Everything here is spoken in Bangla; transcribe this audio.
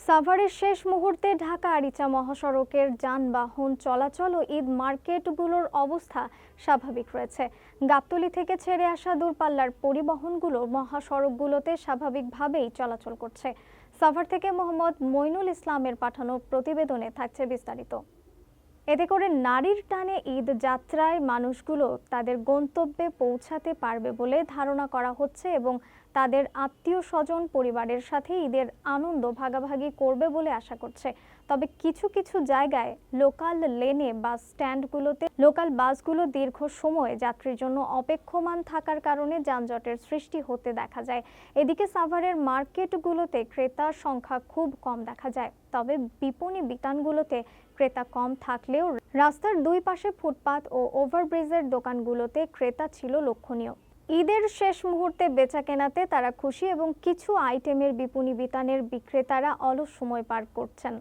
সাভারের শেষ মুহূর্তে ঢাকা আরিচা মহাসড়কের যানবাহন চলাচল ও ঈদ মার্কেটগুলোর অবস্থা স্বাভাবিক রয়েছে। গাবতলী থেকে ছেড়ে আসা দূরপাল্লার পরিবহনগুলো মহাসড়কগুলোতে স্বাভাবিকভাবেই চলাচল করছে। সাভার থেকে মোহাম্মদ মইনুল ইসলামের পাঠানো প্রতিবেদনে থাকছে বিস্তারিত। এতে করে নারীর টানে ঈদ যাত্রায় মানুষগুলো তাদের গন্তব্যে পৌঁছাতে পারবে বলে ধারণা করা হচ্ছে এবং তাদের আত্মীয় স্বজন পরিবারের সাথে ঈদের আনন্দ ভাগাভাগি করবে বলে আশা করছে। তবে কিছু কিছু জায়গায় লোকাল লেনে বাস স্ট্যান্ডগুলোতে লোকাল বাসগুলো দীর্ঘ সময় যাত্রীর জন্য অপেক্ষমান থাকার কারণে যানজটের সৃষ্টি হতে দেখা যায়। এদিকে সাভারের মার্কেটগুলোতে ক্রেতার সংখ্যা খুব কম দেখা যায়। তবে বিপণী বিতানগুলোতে ক্রেতা কম থাকলেও রাস্তার দুই পাশে ফুটপাত ও ওভারব্রিজের দোকানগুলোতে ক্রেতা ছিল লক্ষণীয়। ঈদের শেষ মুহূর্তে বেচাকেনাতে তারা খুশি এবং কিছু আইটেমের বিপণী বিতানের বিক্রেতারা অলস সময় পার করছেন।